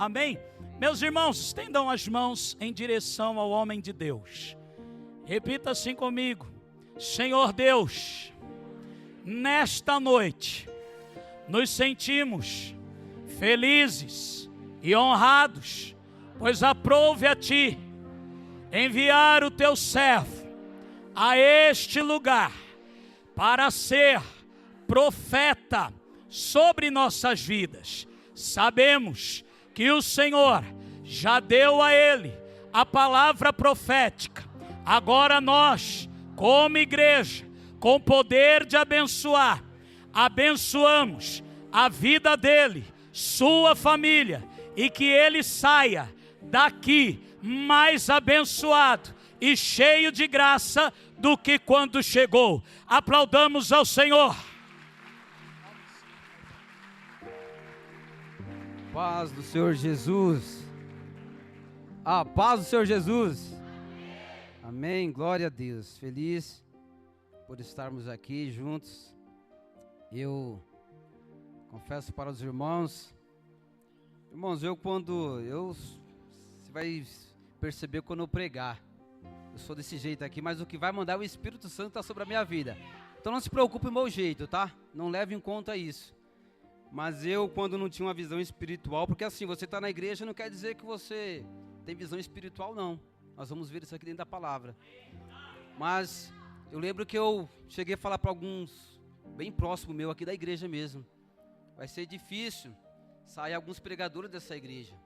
Amém? Meus irmãos, estendam as mãos em direção ao homem de Deus. Repita assim comigo: Senhor Deus, nesta noite nos sentimos felizes e honrados, pois aprouve a Ti enviar o Teu servo a este lugar para ser profeta sobre nossas vidas. Sabemos que o Senhor já deu a ele a palavra profética. Agora nós, como igreja, com poder de abençoar, abençoamos a vida dele, sua família, e que ele saia daqui mais abençoado e cheio de graça do que quando chegou. Aplaudamos ao Senhor. Paz do Senhor Jesus. A paz do Senhor Jesus. Amém, glória a Deus. Feliz por estarmos aqui juntos. Eu confesso para os irmãos, você vai perceber quando eu pregar, eu sou desse jeito aqui, mas o que vai mandar o Espírito Santo está sobre a minha vida. Então não se preocupe com o meu jeito, tá? Não leve em conta isso. Mas eu, quando não tinha uma visão espiritual, porque assim, você está na igreja não quer dizer que você tem visão espiritual, não. Nós vamos ver isso aqui dentro da palavra. Mas eu lembro que eu cheguei a falar para alguns, bem próximo meu aqui da igreja mesmo, vai ser difícil sair alguns pregadores dessa igreja.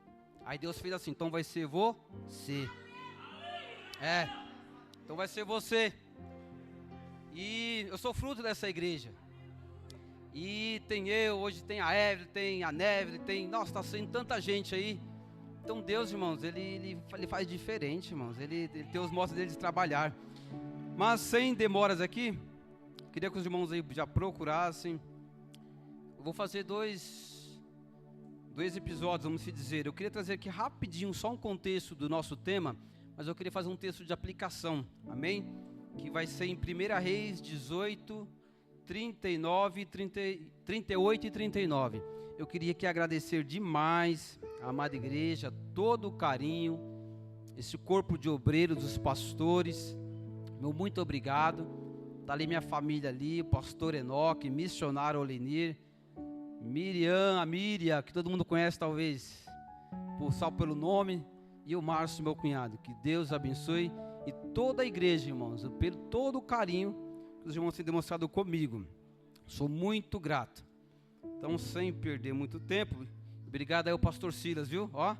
Aí Deus fez assim, então vai ser você. Então vai ser você. E eu sou fruto dessa igreja. E tem eu, hoje tem a Evelyn, tem a Neville, nossa, está saindo tanta gente aí. Então Deus, irmãos, ele faz diferente, irmãos. Ele tem os modos dele de trabalhar. Mas sem demoras aqui, queria que os irmãos aí já procurassem. Eu vou fazer dois episódios, vamos se dizer. Eu queria trazer aqui rapidinho só um contexto do nosso tema, mas eu queria fazer um texto de aplicação, amém? Que vai ser em 1 Reis 18, 38 e 39. Eu queria aqui agradecer demais a amada igreja, todo o carinho, esse corpo de obreiros, dos pastores, meu muito obrigado. Está ali minha família ali, o pastor Enoque, missionário Olenir, Miriam, a Miriam, que todo mundo conhece talvez, só pelo nome, e o Márcio, meu cunhado. Que Deus abençoe, e toda a igreja, irmãos, pelo todo o carinho que os irmãos têm demonstrado comigo. Sou muito grato. Então, sem perder muito tempo, obrigado aí ao pastor Silas, viu? Ó,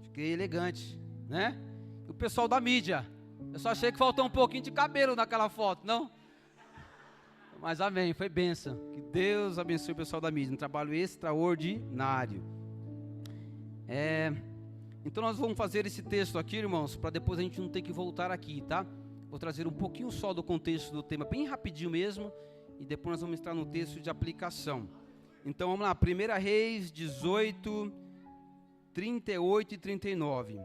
fiquei elegante, né? E o pessoal da mídia, eu só achei que faltou um pouquinho de cabelo naquela foto, não? Mas amém, foi bênção. Que Deus abençoe o pessoal da mídia, um trabalho extraordinário. Então nós vamos fazer esse texto aqui, irmãos, para depois a gente não ter que voltar aqui, tá? Vou trazer um pouquinho só do contexto do tema, bem rapidinho mesmo, e depois nós vamos entrar no texto de aplicação. Então vamos lá, 1 Reis 18, 38 e 39.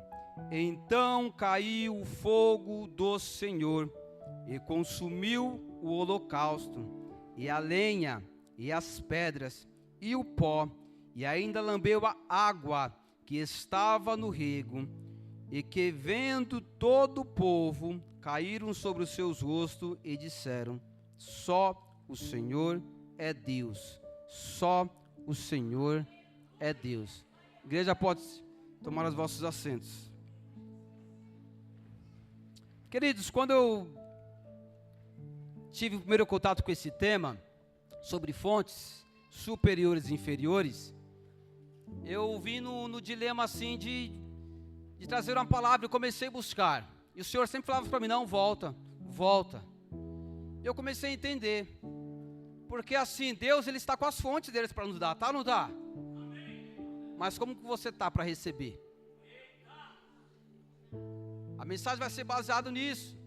Então caiu o fogo do Senhor e consumiu o holocausto, e a lenha, e as pedras, e o pó, e ainda lambeu a água que estava no rego, e que vendo todo o povo, caíram sobre os seus rostos, e disseram: só o Senhor é Deus, só o Senhor é Deus. Igreja, pode tomar os vossos assentos. Queridos, quando eu tive o primeiro contato com esse tema, sobre fontes superiores e inferiores, eu vim no dilema assim de trazer uma palavra. Eu comecei a buscar, e o Senhor sempre falava para mim: não, volta. Eu comecei a entender, porque assim, Deus, Ele está com as fontes deles para nos dar, tá ou não dá? Mas como que você está para receber? A mensagem vai ser baseada nisso,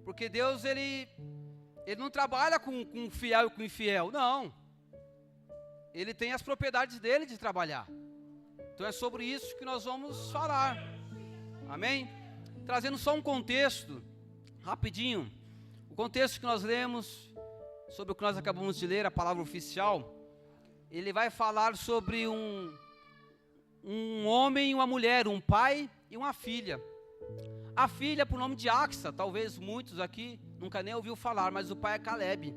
porque Deus, Ele não trabalha com o fiel e com o infiel, não. Ele tem as propriedades dele de trabalhar. Então é sobre isso que nós vamos falar, amém? Trazendo só um contexto, rapidinho. O contexto que nós lemos, sobre o que nós acabamos de ler, a palavra oficial, ele vai falar sobre um homem e uma mulher, um pai e uma filha. A filha por nome de Axa, talvez muitos aqui nunca nem ouviu falar, mas o pai é Caleb.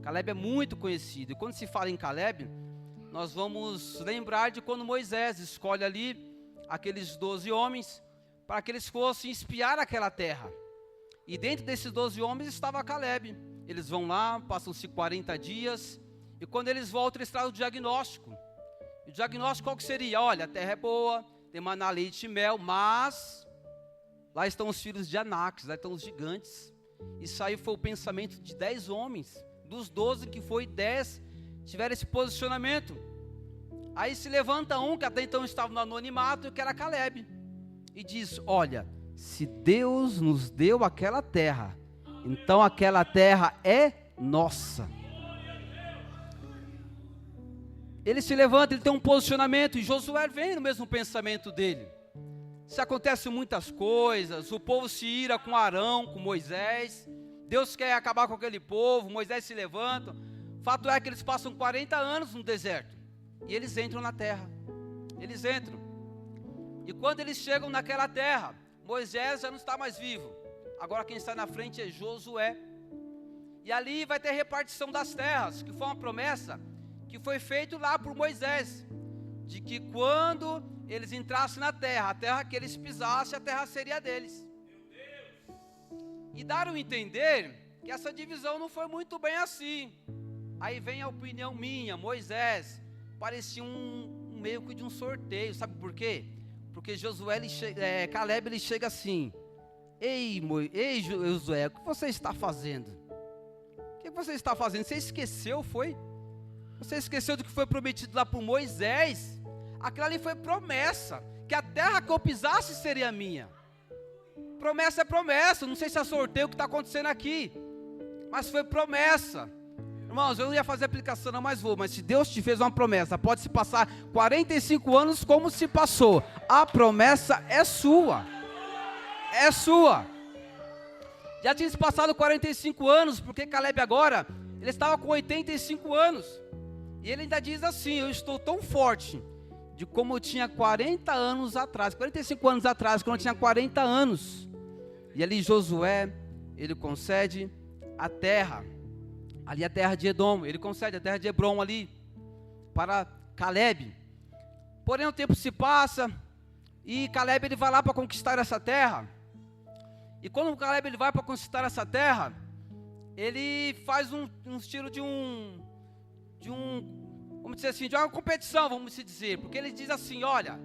Caleb é muito conhecido, e quando se fala em Caleb, nós vamos lembrar de quando Moisés escolhe ali aqueles 12 homens, para que eles fossem espiar aquela terra. E dentro desses 12 homens estava Caleb. Eles vão lá, passam-se 40 dias, e quando eles voltam, eles trazem o diagnóstico. E o diagnóstico qual que seria? Olha, a terra é boa, tem maná, leite e mel, mas lá estão os filhos de Anak, lá estão os gigantes. Isso aí foi o pensamento de 10 homens, dos 12 que foi 10, tiveram esse posicionamento. Aí se levanta um, que até então estava no anonimato, que era Caleb, e diz, olha, se Deus nos deu aquela terra, então aquela terra é nossa. Ele se levanta, ele tem um posicionamento, e Josué vem no mesmo pensamento dele. Se acontecem muitas coisas, o povo se ira com Arão, com Moisés, Deus quer acabar com aquele povo, Moisés se levanta, fato é que eles passam 40 anos no deserto, e eles entram na terra, eles entram, e quando eles chegam naquela terra, Moisés já não está mais vivo, agora quem está na frente é Josué, e ali vai ter repartição das terras, que foi uma promessa, que foi feito lá por Moisés, de que quando eles entrassem na terra, a terra que eles pisassem, a terra seria deles. E deram a entender que essa divisão não foi muito bem assim. Aí vem a opinião minha, Moisés, parecia um meio que de um sorteio, sabe por quê? Porque Caleb ele chega assim, ei Josué, o que você está fazendo? O que você está fazendo? Você esqueceu, foi? Você esqueceu do que foi prometido lá por Moisés? Aquela ali foi promessa, que a terra que eu pisasse seria minha. Promessa é promessa, não sei se é sorteio o que está acontecendo aqui, mas foi promessa. Irmãos, eu não ia fazer aplicação não, mas se Deus te fez uma promessa, pode se passar 45 anos como se passou, a promessa é sua, é sua. Já tinha se passado 45 anos, porque Caleb agora, ele estava com 85 anos, e ele ainda diz assim, eu estou tão forte, de como eu tinha 40 anos atrás, 45 anos atrás, quando eu tinha 40 anos, e ali Josué, ele concede a terra, ali a terra de Edom, ele concede a terra de Hebron ali, para Caleb. Porém o tempo se passa, e Caleb ele vai lá para conquistar essa terra, e quando o Caleb ele vai para conquistar essa terra, ele faz um estilo de vamos dizer assim, de uma competição, vamos dizer, porque ele diz assim, olha,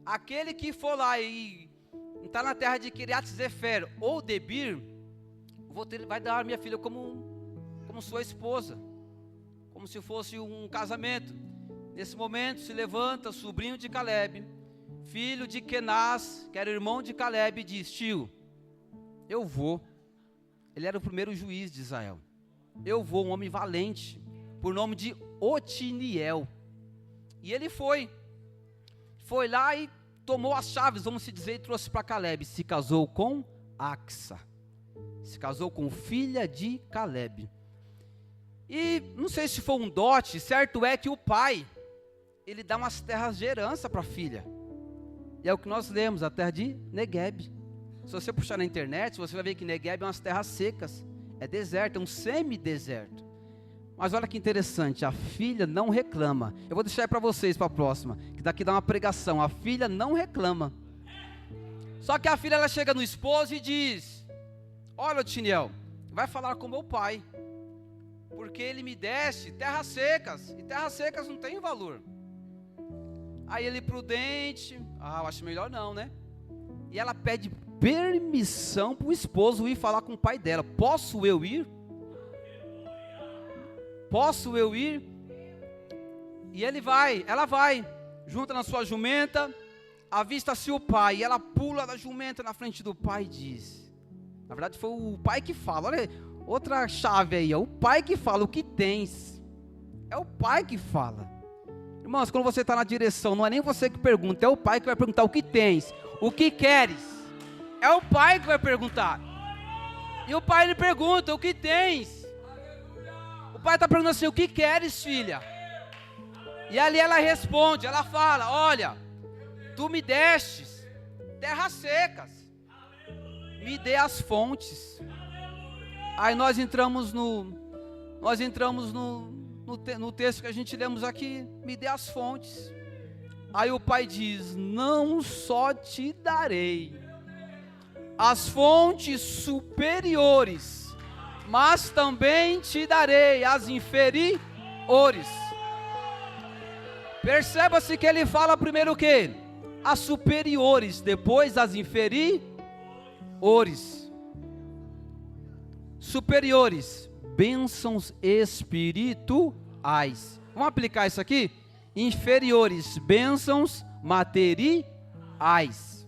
aquele que for lá e está na terra de Kiriat Zefer ou Debir, vai dar a minha filha como sua esposa, como se fosse um casamento. Nesse momento se levanta o sobrinho de Caleb, filho de Kenaz, que era irmão de Caleb, e diz, tio, eu vou. Ele era o primeiro juiz de Israel. Eu vou, um homem valente, por nome de Otiniel. E ele foi lá e tomou as chaves, vamos se dizer, e trouxe para Caleb. Se casou com Axa, se casou com filha de Caleb. E não sei se foi um dote, certo é que o pai, ele dá umas terras de herança para a filha. E é o que nós lemos, a terra de Negueb. Se você puxar na internet, você vai ver que Negueb é umas terras secas, é deserto, é um semi-deserto. Mas olha que interessante, a filha não reclama. Eu vou deixar aí para vocês, para a próxima, que daqui dá uma pregação, a filha não reclama. Só que a filha, ela chega no esposo e diz, olha Otiniel, vai falar com meu pai, porque ele me desse terras secas, e terras secas não tem valor. Aí ele prudente, eu acho melhor não, né? E ela pede permissão para o esposo ir falar com o pai dela, posso eu ir? Posso eu ir? E ela vai, junta na sua jumenta, avista-se o pai, e ela pula da jumenta na frente do pai e diz, na verdade foi o pai que fala, olha, outra chave aí, é o pai que fala, o que tens? É o pai que fala. Irmãos, quando você está na direção, não é nem você que pergunta, é o pai que vai perguntar o que tens, o que queres? É o pai que vai perguntar. E o pai ele pergunta, o que tens? O pai está perguntando assim, o que queres, filha? E ali ela responde, ela fala, olha, Tu me destes terras secas, me dê as fontes. Aí nós entramos no texto que a gente lemos aqui, me dê as fontes. Aí o pai diz: não só te darei as fontes superiores, mas também te darei as inferiores. Perceba-se que ele fala primeiro o quê? As superiores, depois as inferiores. Superiores, bênçãos espirituais. Vamos aplicar isso aqui? Inferiores, bênçãos materiais.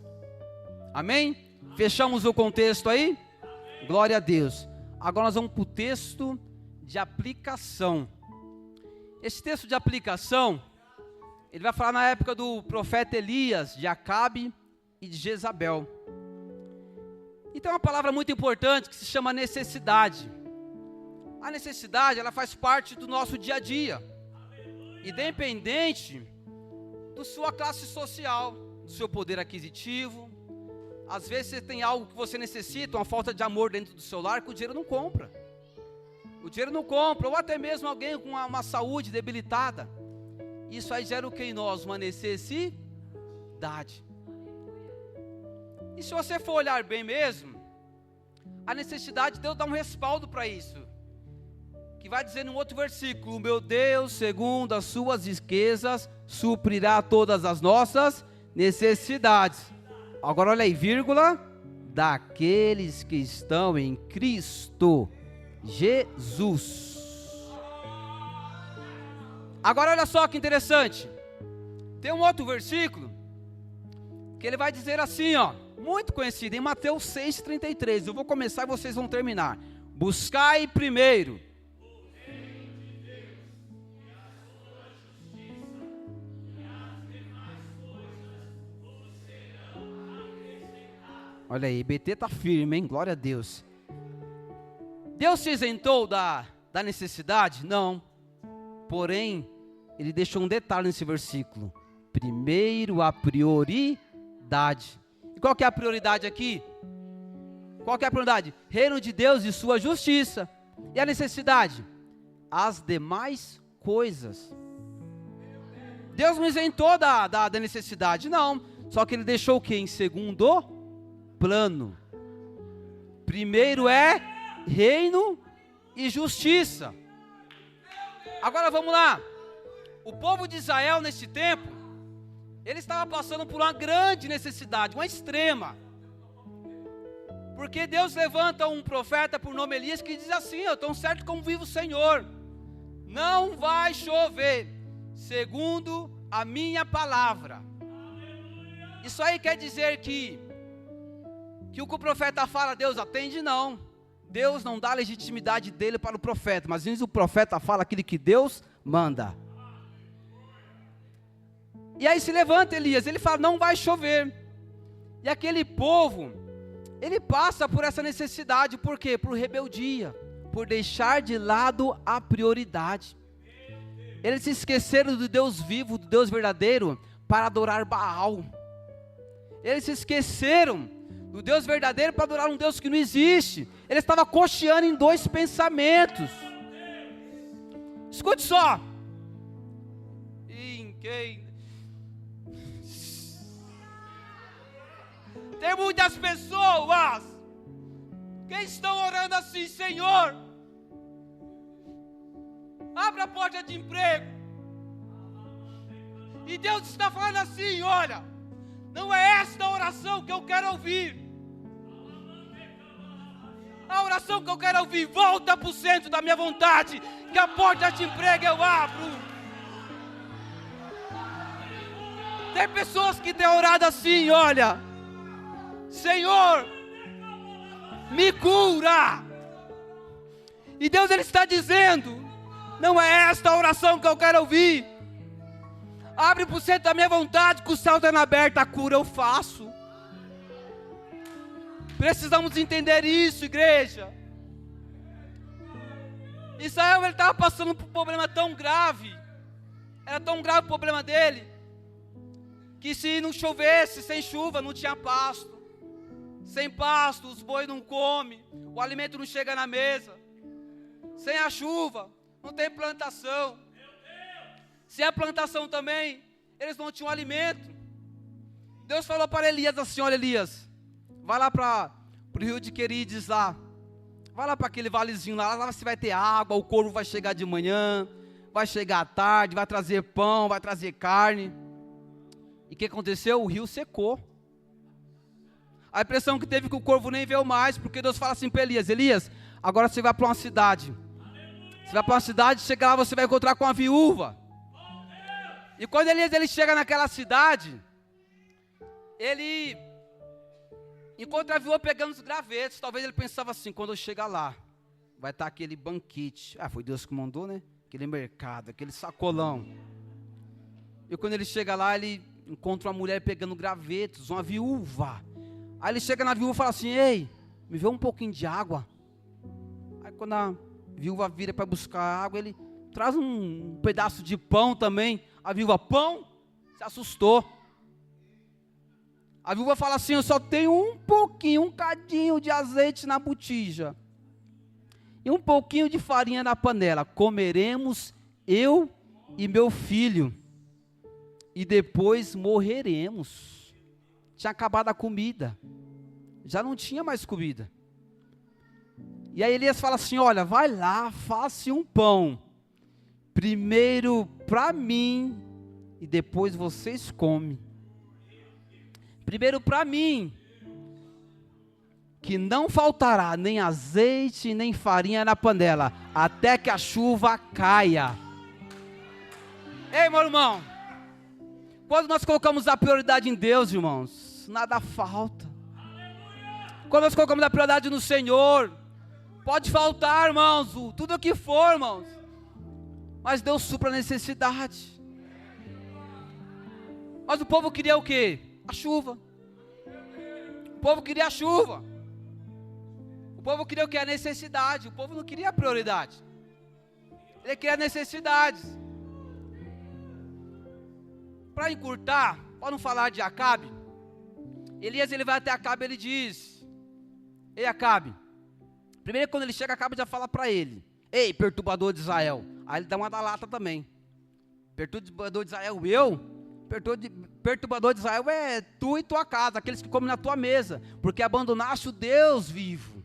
Amém? Fechamos o contexto aí? Glória a Deus. Agora nós vamos para o texto de aplicação. Esse texto de aplicação, ele vai falar na época do profeta Elias, de Acabe e de Jezabel. E tem uma palavra muito importante que se chama necessidade. A necessidade, ela faz parte do nosso dia a dia, independente da sua classe social, do seu poder aquisitivo. Às vezes você tem algo que você necessita, uma falta de amor dentro do seu lar, que o dinheiro não compra. O dinheiro não compra, ou até mesmo alguém com uma saúde debilitada. Isso aí gera o que em nós? Uma necessidade. E se você for olhar bem mesmo, a necessidade, Deus dá um respaldo para isso. Que vai dizer num outro versículo: o meu Deus, segundo as suas riquezas, suprirá todas as nossas necessidades. Agora olha aí, vírgula, daqueles que estão em Cristo Jesus. Agora olha só que interessante. Tem um outro versículo que ele vai dizer assim, ó, muito conhecido, em Mateus 6,33. Eu vou começar e vocês vão terminar. Buscai primeiro. Olha aí, BT tá firme, hein? Glória a Deus. Deus se isentou da necessidade? Não. Porém, ele deixou um detalhe nesse versículo. Primeiro a prioridade. E qual que é a prioridade aqui? Qual que é a prioridade? Reino de Deus e sua justiça. E a necessidade? As demais coisas. Deus não isentou da necessidade, não. Só que ele deixou o que? Em segundo plano. Primeiro é reino e justiça. Agora vamos lá. O povo de Israel nesse tempo, ele estava passando por uma grande necessidade, uma extrema. Porque Deus levanta um profeta por nome Elias que diz assim: eu tão certo como vive o Senhor, não vai chover, segundo a minha palavra. Isso aí quer dizer que o que o profeta fala, Deus atende? Não. Deus não dá a legitimidade dele para o profeta, mas o profeta fala aquilo que Deus manda. E aí se levanta Elias, ele fala: não vai chover. E aquele povo, ele passa por essa necessidade, por quê? Por rebeldia, por deixar de lado a prioridade. Eles se esqueceram do Deus vivo, do Deus verdadeiro, para adorar Baal. Eles se esqueceram do Deus verdadeiro para adorar um Deus que não existe. Ele estava cocheando em dois pensamentos. Escute só. Tem muitas pessoas que estão orando assim: Senhor, abre a porta de emprego. E Deus está falando assim: olha, não é esta a oração que eu quero ouvir. A oração que eu quero ouvir: volta para o centro da minha vontade, que a porta de emprego eu abro. Tem pessoas que têm orado assim: olha, Senhor, me cura. E Deus, ele está dizendo: não é esta a oração que eu quero ouvir. Abre para o centro da minha vontade, que o céu está aberto, a cura eu faço. Precisamos entender isso, igreja. Israel, ele estava passando por um problema tão grave. Era tão grave o problema dele, que se não chovesse, sem chuva, não tinha pasto. Sem pasto, os bois não comem, o alimento não chega na mesa. Sem a chuva, não tem plantação. Sem a plantação também, eles não tinham alimento. Deus falou para Elias assim: olha, Elias, vai lá para o rio de Querides lá. Vai lá para aquele valezinho lá você vai ter água, o corvo vai chegar de manhã, vai chegar à tarde, vai trazer pão, vai trazer carne. E o que aconteceu? O rio secou. A impressão que teve que o corvo nem veio mais, porque Deus fala assim para Elias: Elias, agora você vai para uma cidade. Você vai para uma cidade, chega lá, você vai encontrar com uma viúva. E quando Elias ele chega naquela cidade, ele encontra a viúva pegando os gravetos. Talvez ele pensava assim: quando eu chegar lá, vai estar aquele banquete. Ah, foi Deus que mandou, né? Aquele mercado, aquele sacolão. E quando ele chega lá, ele encontra uma mulher pegando gravetos, uma viúva. Aí ele chega na viúva e fala assim: ei, me vê um pouquinho de água. Aí quando a viúva vira para buscar água, ele traz um pedaço de pão também. A viúva: pão? Se assustou. A viúva fala assim: eu só tenho um pouquinho, um cadinho de azeite na botija. E um pouquinho de farinha na panela. Comeremos eu e meu filho. E depois morreremos. Tinha acabado a comida. Já não tinha mais comida. E aí Elias fala assim: olha, vai lá, faça um pão. Primeiro para mim e depois vocês comem. Primeiro para mim, que não faltará nem azeite nem farinha na panela, até que a chuva caia. Ei, meu irmão, quando nós colocamos a prioridade em Deus, irmãos, nada falta. Quando nós colocamos a prioridade no Senhor, pode faltar, irmãos, tudo o que for, irmãos, mas Deus supra a necessidade. Mas o povo queria o quê? A chuva. O povo queria a chuva. O povo queria o quê? A necessidade. O povo não queria a prioridade. Ele queria necessidades. Para encurtar, para não falar de Acabe, Elias ele vai até Acabe e ele diz: ei, Acabe. Primeiro quando ele chega, Acabe já fala para ele: ei, perturbador de Israel. Aí ele dá uma da lata também. Perturbador de Israel, eu? Perturbador de Israel é tu e tua casa, aqueles que comem na tua mesa, porque abandonaste o Deus vivo.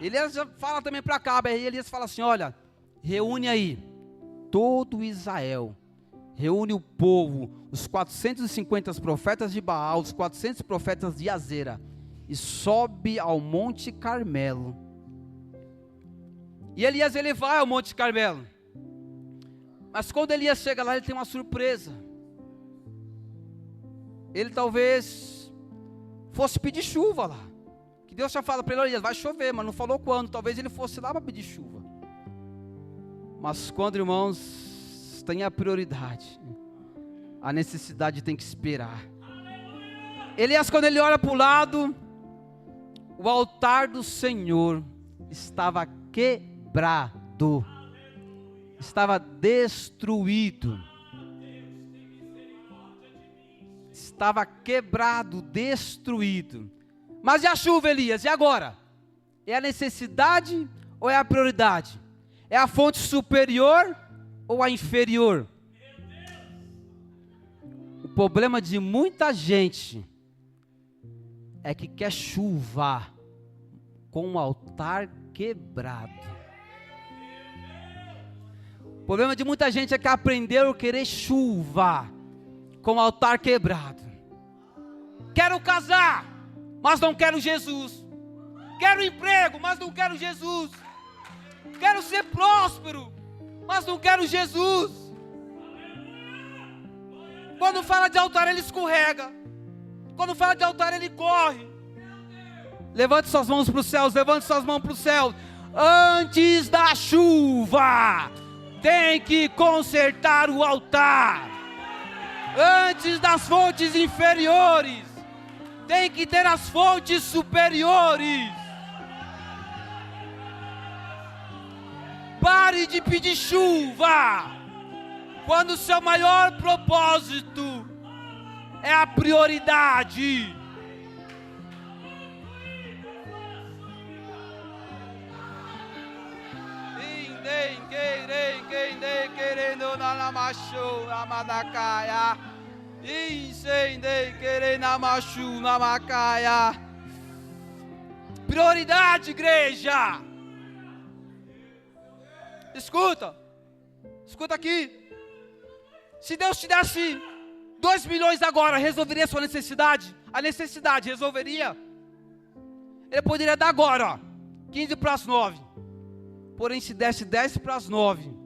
Elias já fala também para Acabe. Aí Elias fala assim: olha, reúne aí todo Israel, reúne o povo, os 450 profetas de Baal, os 400 profetas de Azera, e sobe ao Monte Carmelo. E Elias ele vai ao Monte Carmelo. Mas quando Elias chega lá, ele tem uma surpresa. Ele talvez fosse pedir chuva lá. Que Deus já fala para ele: Elias, vai chover, mas não falou quando. Talvez ele fosse lá para pedir chuva. Mas quando, irmãos, tem a prioridade, a necessidade tem que esperar. Elias, quando ele olha para o lado, o altar do Senhor estava quebrado, estava destruído, estava quebrado, destruído. Mas e a chuva, Elias? E agora? É a necessidade ou é a prioridade? É a fonte superior ou a inferior? O problema de muita gente é que quer chuva com o altar quebrado. O problema de muita gente é que aprendeu a querer chuva com o altar quebrado. Quero casar, mas não quero Jesus. Quero emprego, mas não quero Jesus. Quero ser próspero, mas não quero Jesus. Quando fala de altar, ele escorrega. Quando fala de altar, ele corre. Levante suas mãos para os céus, levante suas mãos para os céus. Antes da chuva, tem que consertar o altar. Antes das fontes inferiores, tem que ter as fontes superiores. Pare de pedir chuva, quando o seu maior propósito é a prioridade. Querendo na machu, na madacaia. Incendei, querendo na machu, na macaia. Prioridade, igreja. Escuta aqui. Se Deus te desse 2 milhões agora, resolveria a sua necessidade? A necessidade resolveria? Ele poderia dar agora, ó, 15 para as 9. Porém, se desse 10 para as 9,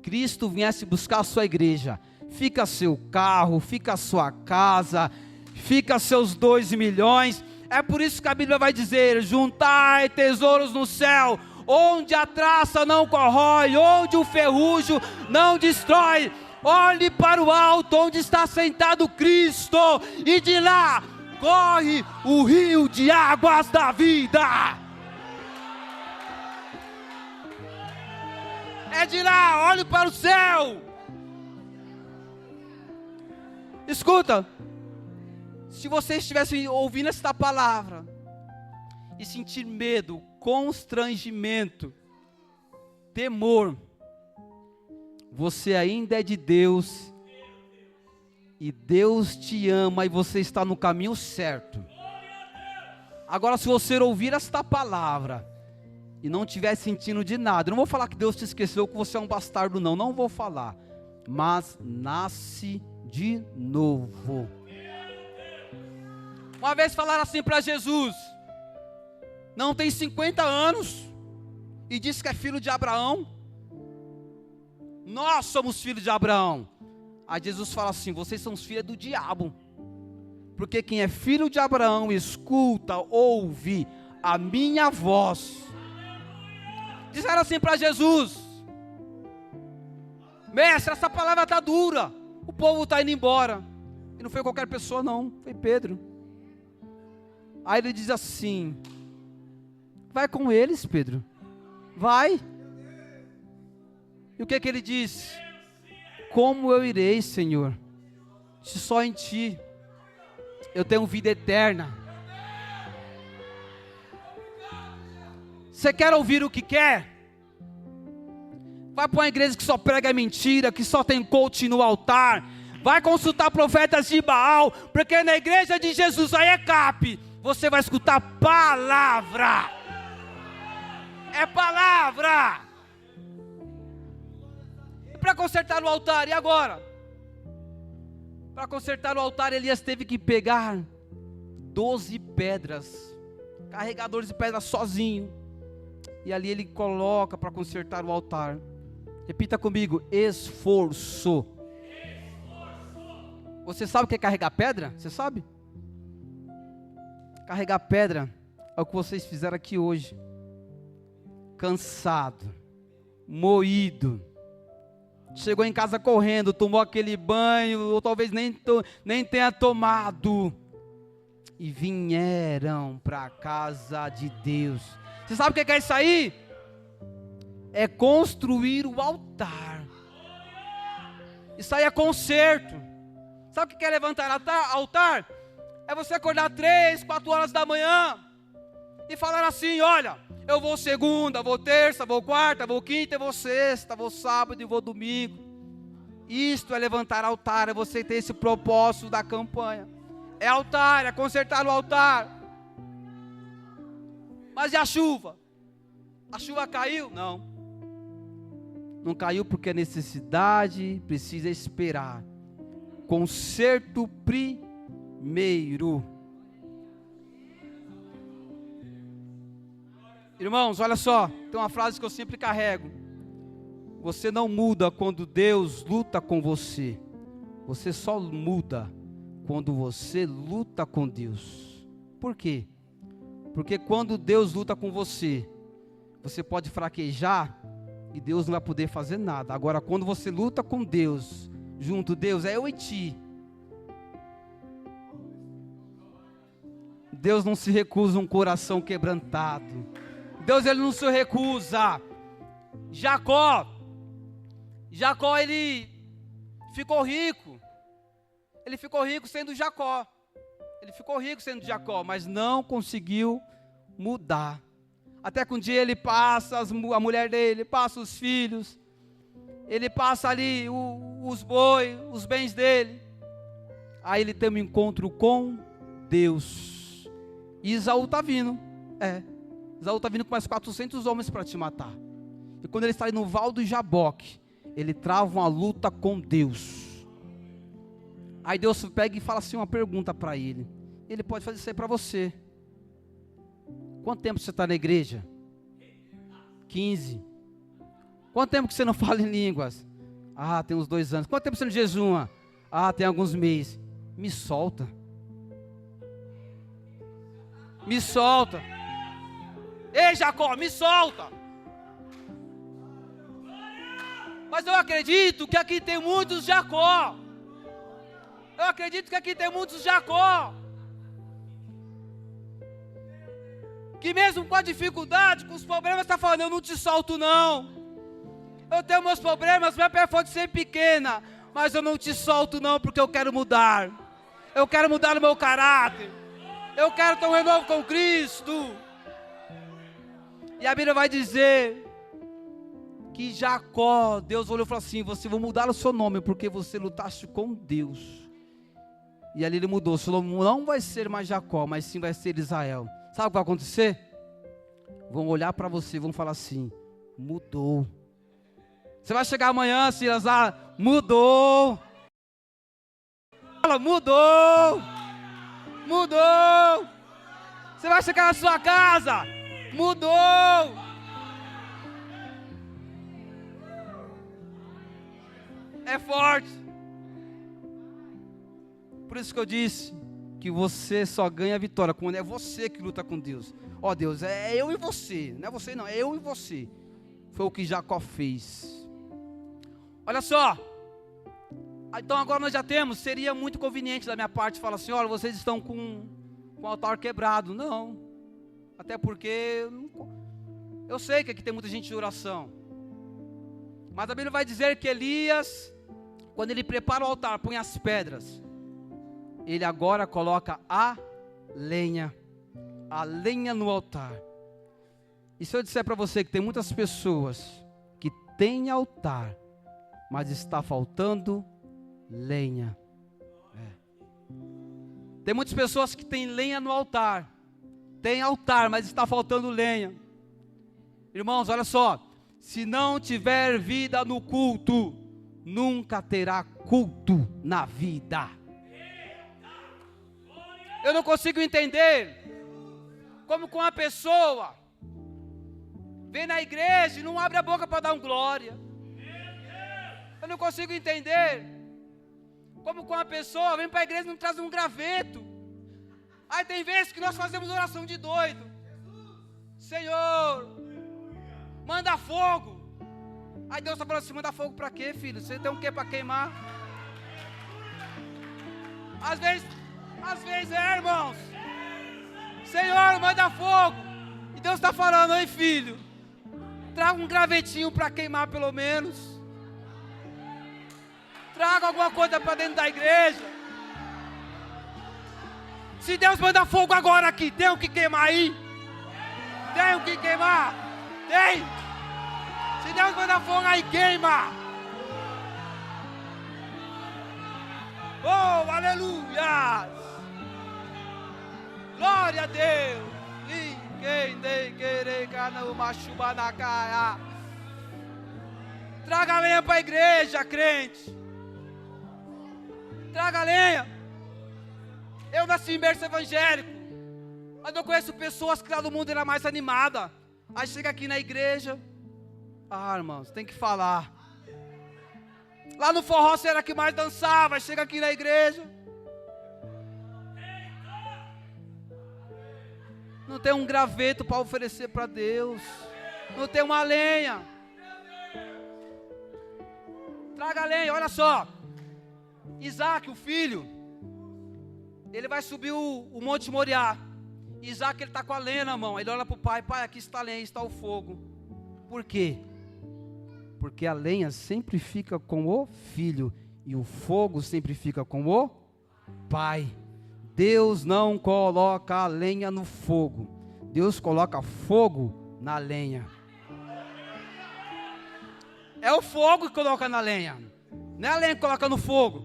Cristo viesse buscar a sua igreja, fica seu carro, fica a sua casa, fica seus 2 milhões. É por isso que a Bíblia vai dizer: juntai tesouros no céu, onde a traça não corrói, onde o ferrugem não destrói. Olhe para o alto, onde está sentado Cristo, e de lá corre o rio de águas da vida. É de lá, olhe para o céu. Escuta, se você estivesse ouvindo esta palavra e sentir medo, constrangimento, temor, você ainda é de Deus, e Deus te ama, e você está no caminho certo. Agora, se você ouvir esta palavra e não estiver sentindo de nada, eu não vou falar que Deus te esqueceu, que você é um bastardo, não vou falar, mas nasce de novo. Uma vez falaram assim para Jesus: não tem 50 anos e disse que é filho de Abraão. Nós somos filhos de Abraão. Aí Jesus fala assim: vocês são os filhos do diabo, porque quem é filho de Abraão escuta, ouve a minha voz. Disseram assim para Jesus: mestre, essa palavra está dura, o povo está indo embora. E não foi qualquer pessoa não, foi Pedro. Aí ele diz assim: vai com eles, Pedro, vai. E o que ele diz? Como eu irei, Senhor, se só em Ti eu tenho vida eterna? Você quer ouvir o que quer? Vai para uma igreja que só prega mentira, que só tem coach no altar. Vai consultar profetas de Baal, porque na igreja de Jesus, aí é CAP, você vai escutar palavra. É palavra. E para consertar o altar, e agora? Para consertar o altar, Elias teve que pegar 12 pedras, carregadores de pedras sozinho. E ali ele coloca para consertar o altar. Repita comigo: esforço. Você sabe o que é carregar pedra? Você sabe? Carregar pedra é o que vocês fizeram aqui hoje. Cansado, moído, chegou em casa correndo, tomou aquele banho, ou talvez nem tenha tomado, e vieram para a casa de Deus. Você sabe o que é isso aí? É construir o altar. Isso aí é conserto. Sabe o que é levantar altar? É você acordar 3, 4 horas da manhã e falar assim: olha, eu vou segunda, vou terça, vou quarta, vou quinta, vou sexta, vou sábado e vou domingo. Isto é levantar altar, é você ter esse propósito da campanha. É altar, é consertar o altar. Mas e a chuva? A chuva caiu? Não. Não caiu porque a necessidade precisa esperar. Conserto primeiro. Irmãos, olha só, tem uma frase que eu sempre carrego: você não muda quando Deus luta com você, você só muda quando você luta com Deus. Por quê? Porque quando Deus luta com você, você pode fraquejar e Deus não vai poder fazer nada. Agora, quando você luta com Deus, junto, Deus, é eu e ti. Deus não se recusa um coração quebrantado. Deus, ele não se recusa. Jacó, ele ficou rico. Ele ficou rico sendo Jacó. Mas não conseguiu mudar. Até que um dia ele passa a mulher dele, passa os filhos, ele passa ali os bois, os bens dele. Aí ele tem um encontro com Deus. E Esaú está vindo. Esaú está vindo com mais 400 homens para te matar. E quando ele está ali no Val do Jaboque, ele trava uma luta com Deus. Aí Deus pega e fala assim uma pergunta para ele. Ele pode fazer isso aí para você. Quanto tempo você está na igreja? 15. Quanto tempo que você não fala em línguas? Tem uns 2 anos. Quanto tempo você não jejuma? Tem alguns meses. Me solta. Me solta. Ei, Jacó, me solta. Mas eu acredito que aqui tem muitos Jacó. Que mesmo com a dificuldade, com os problemas, está falando, eu não te solto não. Eu tenho meus problemas, minha fé pode ser pequena, mas eu não te solto não, porque eu quero mudar. Eu quero mudar o meu caráter. Eu quero ter um renovo com Cristo. E a Bíblia vai dizer que Jacó, Deus olhou e falou assim, você vai mudar o seu nome, porque você lutaste com Deus. E ali ele mudou, seu nome não vai ser mais Jacó, mas sim vai ser Israel. Sabe o que vai acontecer? Vão olhar para você e vão falar assim, mudou. Você vai chegar amanhã, Silas, mudou. Fala, mudou. Você vai chegar na sua casa, mudou. É forte. Por isso que eu disse que você só ganha vitória quando é você que luta com Deus. Deus, é eu e você. Não é você não, é eu e você. Foi o que Jacó fez. Olha só. Então agora nós já temos. Seria muito conveniente da minha parte falar assim, olha, vocês estão com o altar quebrado. Não. Até porque eu sei que aqui tem muita gente de oração. Mas a Bíblia vai dizer que Elias, quando ele prepara o altar, põe as pedras, ele agora coloca a lenha no altar. E se eu disser para você que tem muitas pessoas que têm altar, mas está faltando lenha. Tem muitas pessoas que têm lenha no altar, tem altar, mas está faltando lenha. Irmãos, olha só, se não tiver vida no culto, nunca terá culto na vida. Eu não consigo entender como com uma pessoa vem na igreja e não abre a boca para dar um glória. Eu não consigo entender como com uma pessoa vem para a igreja e não traz um graveto. Aí tem vezes que nós fazemos oração de doido. Senhor, manda fogo. Aí Deus está falando assim, manda fogo para quê, filho? Você tem um quê para queimar? Às vezes irmãos. Senhor, manda fogo. E Deus está falando, oi filho, traga um gravetinho para queimar pelo menos. Traga alguma coisa para dentro da igreja. Se Deus manda fogo agora aqui, tem o que queimar aí? Tem o que queimar? Tem. Se Deus manda fogo aí, queima. Oh, aleluia. Glória a Deus. Traga lenha para a igreja, crente. Traga lenha. Eu nasci em berço evangélico, mas eu conheço pessoas que lá no mundo era mais animada. Aí chega aqui na igreja, irmãos, tem que falar. Lá no forró você era que mais dançava, chega aqui na igreja, não tem um graveto para oferecer para Deus, não tem uma lenha. Traga lenha, olha só. Isaac, o filho, ele vai subir o Monte Moriá. Isaac, ele está com a lenha na mão. Ele olha para o pai, pai, aqui está a lenha, está o fogo. Por quê? Porque a lenha sempre fica com o filho e o fogo sempre fica com o Pai. Deus não coloca a lenha no fogo. Deus coloca fogo na lenha. É o fogo que coloca na lenha. Não é a lenha que coloca no fogo.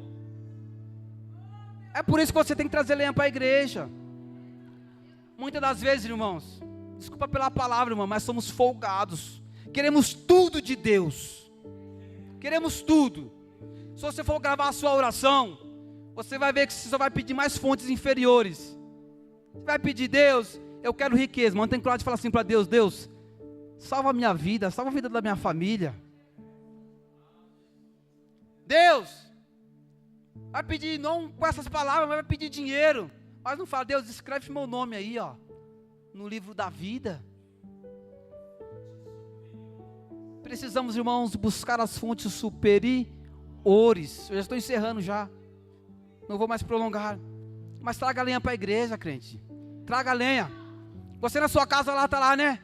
É por isso que você tem que trazer lenha para a igreja. Muitas das vezes, irmãos, desculpa pela palavra, irmão, mas somos folgados. Queremos tudo de Deus. Queremos tudo. Se você for gravar a sua oração, você vai ver que você só vai pedir mais fontes inferiores. Você vai pedir, Deus, eu quero riqueza. Mano, tem coragem de falar assim para Deus, Deus, salva a minha vida, salva a vida da minha família. Deus, vai pedir, não com essas palavras, mas vai pedir dinheiro. Mas não fala, Deus, escreve meu nome aí, ó, no livro da vida. Precisamos, irmãos, buscar as fontes superiores. Eu já estou encerrando já. Não vou mais prolongar. Mas traga lenha para a igreja, crente. Traga lenha. Você na sua casa lá, tá lá, né?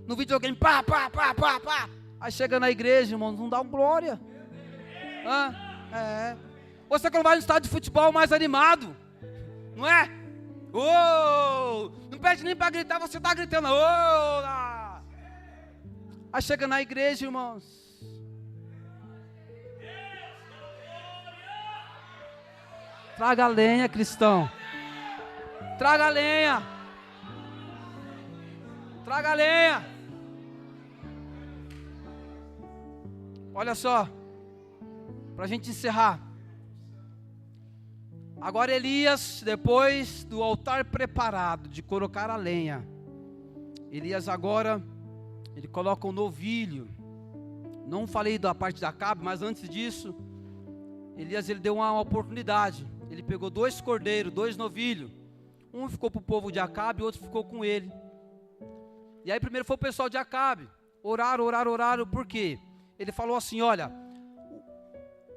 No videogame, pá, pá, pá, pá, pá. Aí chega na igreja, irmãos, não dá um glória. Você quando vai no estádio de futebol mais animado, não é? Não pede nem para gritar, você está gritando. Aí chega na igreja, irmãos. Traga lenha, cristão. Traga lenha. Traga lenha. Olha só, para a gente encerrar. Agora Elias, depois do altar preparado de colocar a lenha, Elias agora, ele coloca um novilho. Não falei da parte de Acabe, mas antes disso, Elias ele deu uma oportunidade. Ele pegou 2 cordeiros, 2 novilhos. Um ficou para o povo de Acabe, o outro ficou com ele. E aí primeiro foi o pessoal de Acabe. Oraram, por quê? Ele falou assim, olha,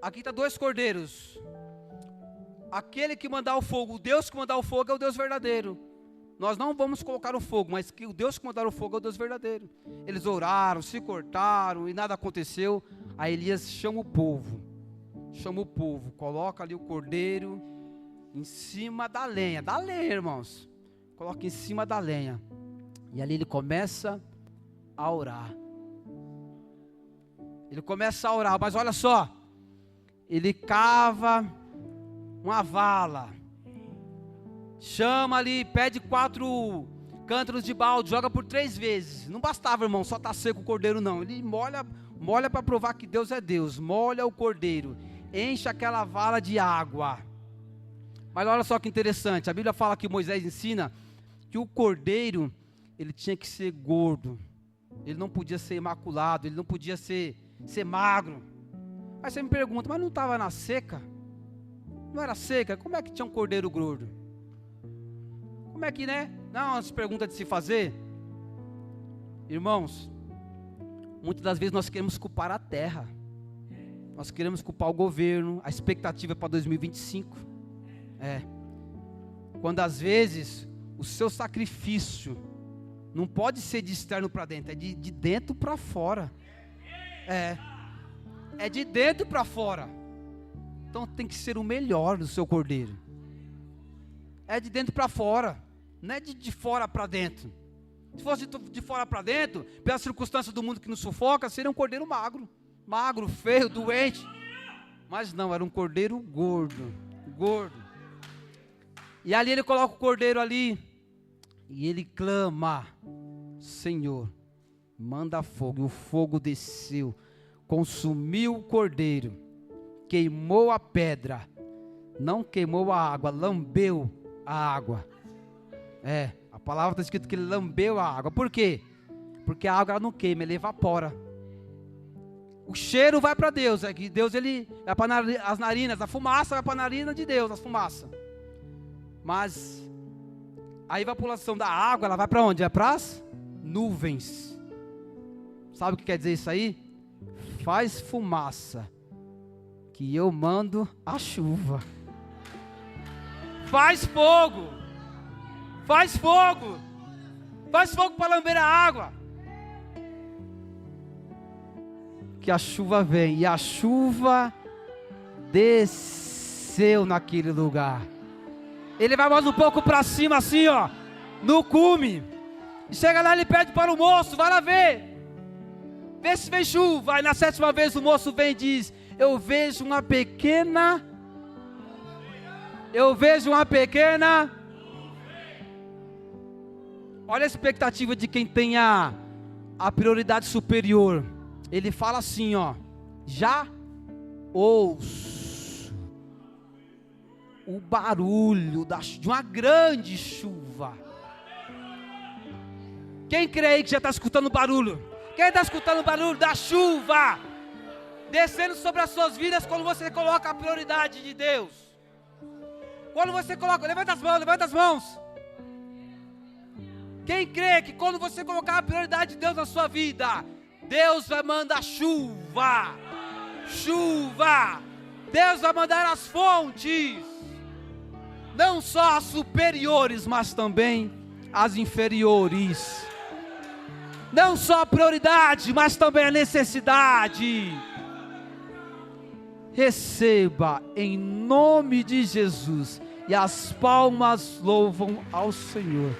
aqui está 2 cordeiros. Aquele que mandar o fogo, o Deus que mandar o fogo é o Deus verdadeiro. Nós não vamos colocar o fogo, mas que o Deus que mandar o fogo é o Deus verdadeiro. Eles oraram, se cortaram e nada aconteceu. Aí Elias chama o povo, coloca ali o cordeiro em cima da lenha, irmãos. Coloca em cima da lenha. E ali ele começa a orar. Mas olha só, ele cava uma vala, chama ali, pede 4 cântaros de balde, joga por 3 vezes. Não bastava, irmão, só tá seco o cordeiro não. Ele molha para provar que Deus é Deus. Molha o cordeiro, enche aquela vala de água. Mas olha só que interessante, a Bíblia fala que Moisés ensina que o cordeiro, ele tinha que ser gordo. Ele não podia ser imaculado, ele não podia ser magro. Aí você me pergunta, mas não estava na seca? Não era seca? Como é que tinha um cordeiro gordo? Como é que, né? Não, as perguntas de se fazer. Irmãos, muitas das vezes nós queremos culpar a terra. Nós queremos culpar o governo. A expectativa é para 2025. Quando às vezes o seu sacrifício não pode ser de externo para dentro, é de dentro para fora. É de dentro para fora. Então tem que ser o melhor do seu cordeiro. É de dentro para fora, não é de fora para dentro. Se fosse de fora para dentro, pelas circunstâncias do mundo que nos sufoca, seria um cordeiro magro, feio, doente. Mas não, era um cordeiro gordo. E ali ele coloca o cordeiro ali, e ele clama, Senhor, manda fogo. E o fogo desceu, consumiu o cordeiro, queimou a pedra, não queimou a água, lambeu a água. A palavra está escrito que ele lambeu a água. Por quê? Porque a água não queima, ele evapora. O cheiro vai para Deus, é que Deus ele vai para as narinas, a fumaça vai para a narina de Deus, a fumaça. Mas a evaporação da água, ela vai para onde? É para as nuvens. Sabe o que quer dizer isso aí? Faz fumaça, que eu mando a chuva. Faz fogo para lamber a água, que a chuva vem. E a chuva desceu naquele lugar. Ele vai mais um pouco para cima assim, ó, no cume. E chega lá, ele pede para o moço, vai lá ver. Vê se vem chuva. Aí na 7ª vez o moço vem e diz: eu vejo uma pequena. Olha a expectativa de quem tem a prioridade superior. Ele fala assim, ó: já ouço o barulho de uma grande chuva. Quem crê aí que já está escutando o barulho? Quem está escutando o barulho da chuva descendo sobre as suas vidas quando você coloca a prioridade de Deus? Quando você coloca, levanta as mãos. Quem crê que quando você colocar a prioridade de Deus na sua vida, Deus vai mandar chuva. Deus vai mandar as fontes, não só as superiores, mas também as inferiores. Não só a prioridade, mas também a necessidade. Receba em nome de Jesus. E as palmas louvam ao Senhor.